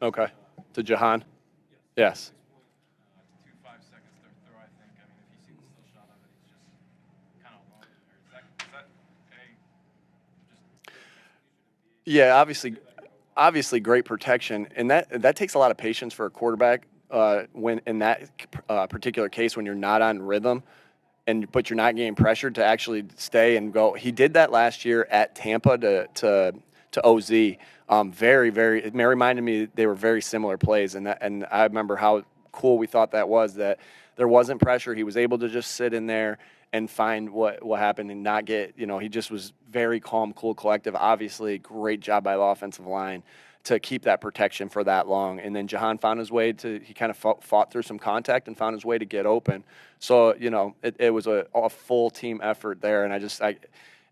Okay. To Jahan? Yes. Yeah, obviously great protection, and that takes a lot of patience for a quarterback. When in that particular case, when you're not on rhythm, but you're not getting pressured to actually stay and go. He did that last year at Tampa to OZ. Very. It reminded me they were very similar plays, and I remember how cool we thought that was. That there wasn't pressure. He was able to just sit in there and find what happened and not get. He just was very calm, cool, collective. Obviously, great job by the offensive line to keep that protection for that long. And then Jahan found his way he kind of fought through some contact and found his way to get open. So, it was a full team effort there. And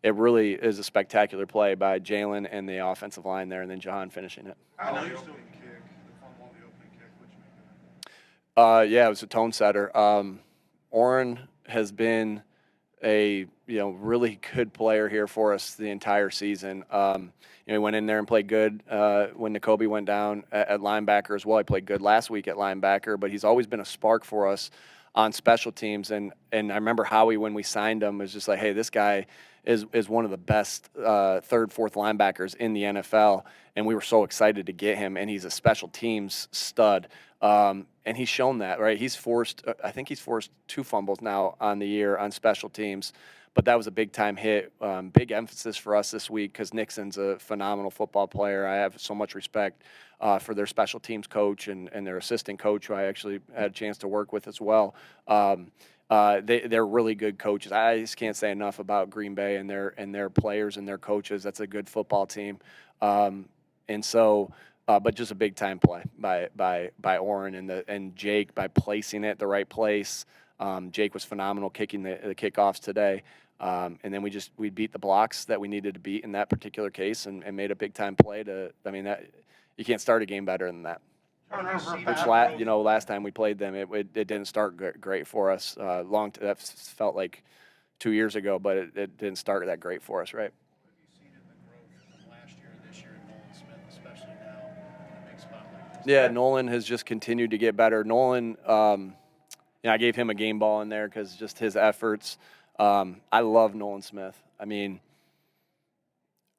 it really is a spectacular play by Jalen and the offensive line there, and then Jahan finishing it. I know you're still kick, the fumble, the opening kick. What you make of that? Yeah, it was a tone setter. Oren has been a really good player here for us the entire season. He went in there and played good when N'Kobe went down at linebacker as well. He played good last week at linebacker, but he's always been a spark for us on special teams. And I remember Howie, when we signed him, was just like, hey, this guy is one of the best third, fourth linebackers in the NFL, and we were so excited to get him. And he's a special teams stud, and he's shown that, right? I think he's forced 2 fumbles now on the year on special teams, but that was a big time hit. Big emphasis for us this week because Nixon's a phenomenal football player. I have so much respect for their special teams coach and their assistant coach, who I actually had a chance to work with as well. They're really good coaches. I just can't say enough about Green Bay and their players and their coaches. That's a good football team. But just a big time play by Oren and Jake by placing it the right place. Jake was phenomenal kicking the kickoffs today. And then we beat the blocks that we needed to beat in that particular case and made a big time play that you can't start a game better than that. Which last time we played them, it didn't start great for us. That felt like 2 years ago, but it didn't start that great for us, right? Have you seen in the growth from last year and this year in Nolan Smith, especially now in a big spot like this? Yeah, Nolan has just continued to get better. Nolan, I gave him a game ball in there because just his efforts. I love Nolan Smith. I mean,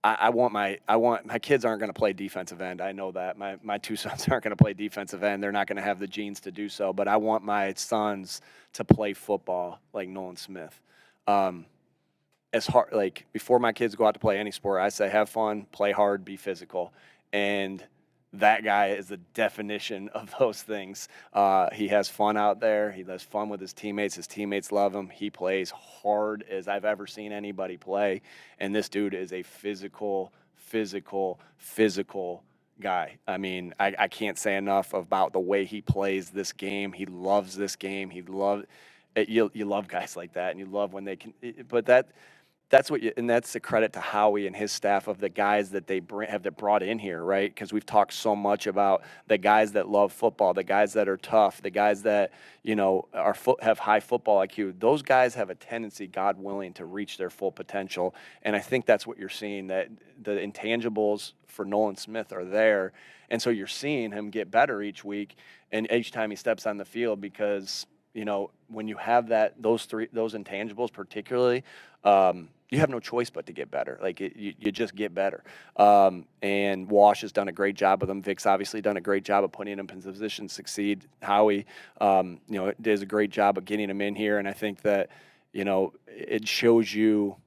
I want my kids aren't going to play defensive end. I know that my 2 sons aren't going to play defensive end. They're not going to have the genes to do so. But I want my sons to play football like Nolan Smith. As hard, like before my kids go out to play any sport, I say have fun, play hard, be physical, and that guy is the definition of those things. He has fun out there. He has fun with his teammates. His teammates love him. He plays hard as I've ever seen anybody play. And this dude is a physical guy. I mean, I can't say enough about the way he plays this game. He loves this game. You love guys like that, and you love when they can. But that's a credit to Howie and his staff of the guys that they have brought in here, right? Because we've talked so much about the guys that love football, the guys that are tough, the guys that have high football IQ. Those guys have a tendency, God willing, to reach their full potential, and I think that's what you're seeing. That the intangibles for Nolan Smith are there, and so you're seeing him get better each week and each time he steps on the field because when you have those intangibles particularly. You have no choice but to get better. Like you just get better. And Wash has done a great job with him. Vic's obviously done a great job of putting him in position to succeed. Howie, does a great job of getting him in here. And I think that, it shows you.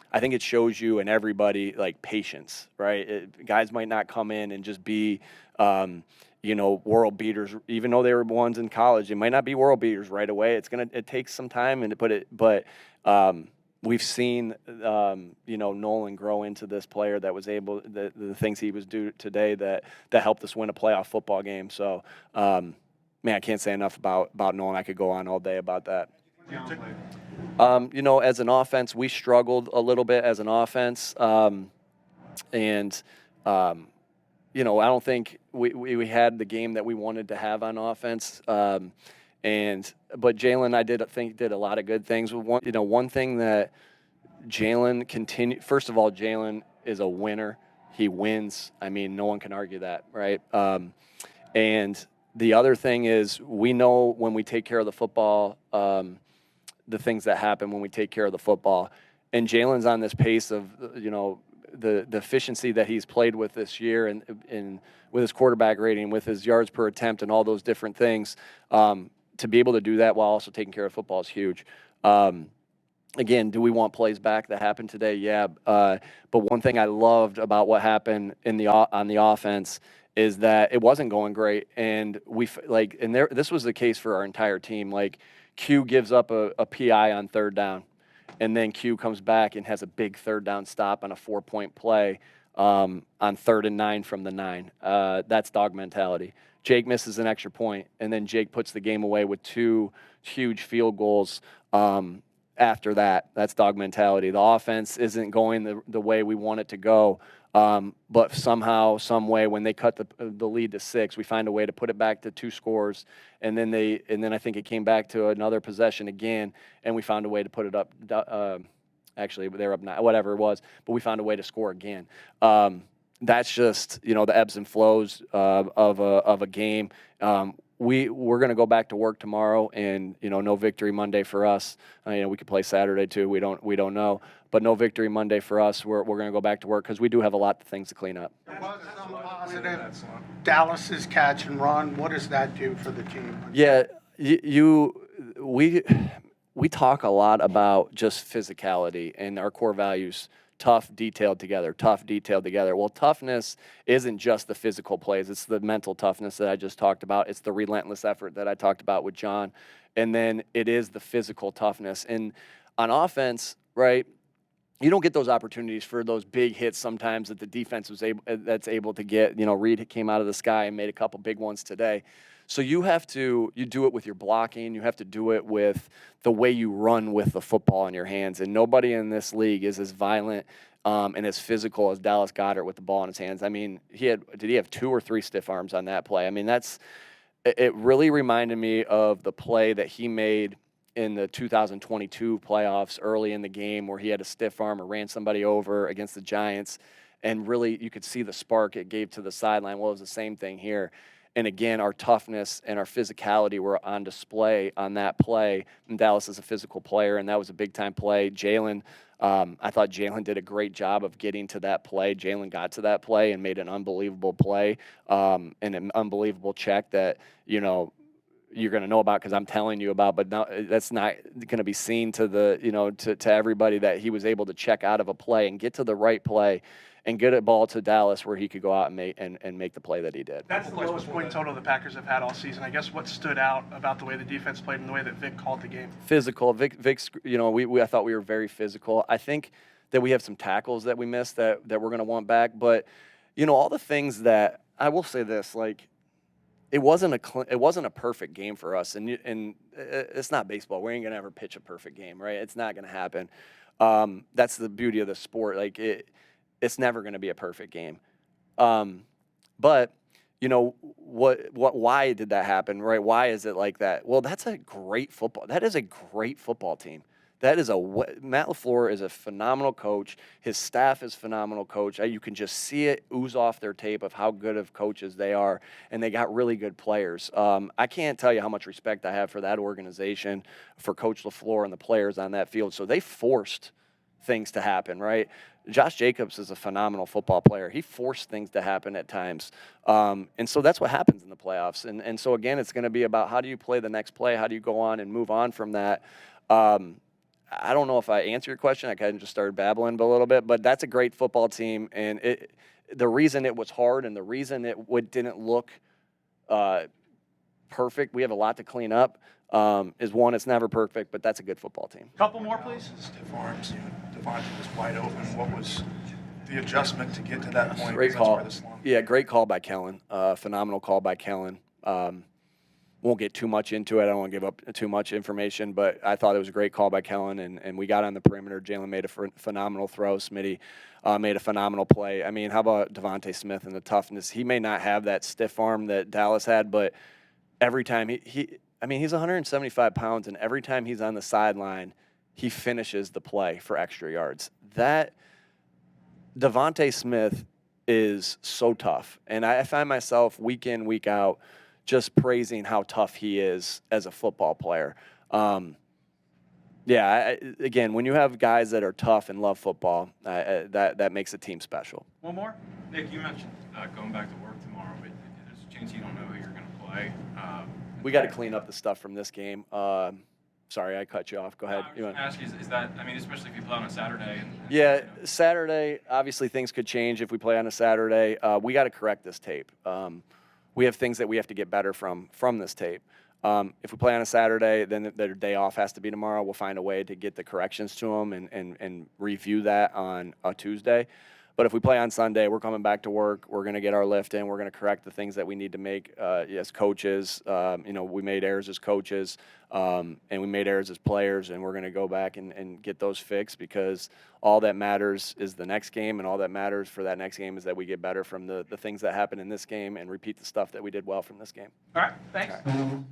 I think it shows you and everybody like patience, right? Guys might not come in and just be, world beaters, even though they were ones in college. They might not be world beaters right away. It takes some time we've seen, Nolan grow into this player that was able, the things he was doing today that helped us win a playoff football game. So, I can't say enough about Nolan. I could go on all day about that. As an offense, we struggled a little bit as an offense. I don't think we had the game that we wanted to have on offense. But Jalen, I did a lot of good things. One thing that Jalen first of all, Jalen is a winner. he wins. I mean, no one can argue that, right? And the other thing is we know when we take care of the football, the things that happen when we take care of the football. And Jalen's on this pace of, the efficiency that he's played with this year and with his quarterback rating, with his yards per attempt and all those different things. To be able to do that while also taking care of football is huge. Again, do we want plays back that happened today? Yeah. But one thing I loved about what happened on the offense is that it wasn't going great, and this was the case for our entire team. Like Q gives up a PI on third down, and then Q comes back and has a big third down stop on a 4-point play on 3rd and 9 from the 9. That's dog mentality. Jake misses an extra point, and then Jake puts the game away with 2 huge field goals. After that, that's dog mentality. The offense isn't going the way we want it to go, but somehow, some way, when they cut the lead to 6, we find a way to put it back to 2 scores, and then I think it came back to another possession again, and we found a way to put it up. Actually, they're up 9, whatever it was, but we found a way to score again. That's just the ebbs and flows of a game. We're going to go back to work tomorrow, and no victory Monday for us. We could play Saturday too. We don't know, but no victory Monday for us. We're going to go back to work because we do have a lot of things to clean up. There was some positive. Dallas's catch and run. What does that do for the team? Yeah, we talk a lot about just physicality and our core values. Tough, detailed together. Well, toughness isn't just the physical plays. It's the mental toughness that I just talked about. It's the relentless effort that I talked about with John. And then it is the physical toughness. And on offense, right, you don't get those opportunities for those big hits sometimes that the defense that's able to get. Reed came out of the sky and made a couple big ones today. So you do it with your blocking. You have to do it with the way you run with the football in your hands. And nobody in this league is as violent and as physical as Dallas Goedert with the ball in his hands. I mean, did he have 2 or 3 stiff arms on that play? I mean, it really reminded me of the play that he made in the 2022 playoffs early in the game where he had a stiff arm or ran somebody over against the Giants. And really, you could see the spark it gave to the sideline. Well, it was the same thing here. And again, our toughness and our physicality were on display on that play. And Dallas is a physical player, and that was a big-time play. Jalen, I thought Jalen did a great job of getting to that play. Jalen got to that play and made an unbelievable play and an unbelievable check that, you're going to know about because I'm telling you about, but no, that's not going to be seen to to everybody that he was able to check out of a play and get to the right play and get a ball to Dallas where he could go out and make the play that he did. That's the lowest point total the Packers have had all season. I guess what stood out about the way the defense played and the way that Vic called the game? Physical. Vic's, I thought we were very physical. I think that we have some tackles that we missed that we're going to want back. But, all the things that I will say this, like, it wasn't a perfect game for us, and it's not baseball. We ain't gonna ever pitch a perfect game, right? It's not gonna happen. That's the beauty of the sport. Like it's never gonna be a perfect game. But why did that happen, right? Why is it like that? Well, that is a great football team. Matt LaFleur is a phenomenal coach. His staff is phenomenal coach. You can just see it ooze off their tape of how good of coaches they are, and they got really good players. I can't tell you how much respect I have for that organization, for Coach LaFleur and the players on that field. So they forced things to happen, right? Josh Jacobs is a phenomenal football player. He forced things to happen at times. And so that's what happens in the playoffs. And so, again, it's going to be about how do you play the next play? How do you go on and move on from that? I don't know if I answered your question. I kind of just started babbling a little bit, but that's a great football team. And the reason it was hard and the reason it didn't look perfect, we have a lot to clean up, is one, it's never perfect, but that's a good football team. Couple more, please. Stiff arms, Devontae was wide open. What was the adjustment to get to that point? Great call. Yeah, great call by Kellen. Phenomenal call by Kellen. Won't get too much into it. I don't want to give up too much information, but I thought it was a great call by Kellen, and we got on the perimeter. Jalen made a phenomenal throw. Smitty made a phenomenal play. I mean, how about Devontae Smith and the toughness? He may not have that stiff arm that Dallas had, but every time he's 175 pounds, and every time he's on the sideline, he finishes the play for extra yards. That Devontae Smith is so tough. And I find myself week in, week out just praising how tough he is as a football player. Again, when you have guys that are tough and love football, that makes a team special. One more? Nick, you mentioned going back to work tomorrow, but there's a chance you don't know who you're going to play. We got to clean up the stuff from this game. Sorry, I cut you off. Go ahead. I was going to ask you, is that, I mean, especially if you play on a Saturday. Yeah, Saturday, obviously things could change if we play on a Saturday. We got to correct this tape. We have things that we have to get better from this tape. If we play on a Saturday, then their day off has to be tomorrow. We'll find a way to get the corrections to them and review that on a Tuesday. But if we play on Sunday, we're coming back to work. We're going to get our lift in. We're going to correct the things that we need to make as coaches. We made errors as coaches, and we made errors as players, and we're going to go back and get those fixed, because all that matters is the next game, and all that matters for that next game is that we get better from the things that happen in this game and repeat the stuff that we did well from this game. All right, thanks. All right.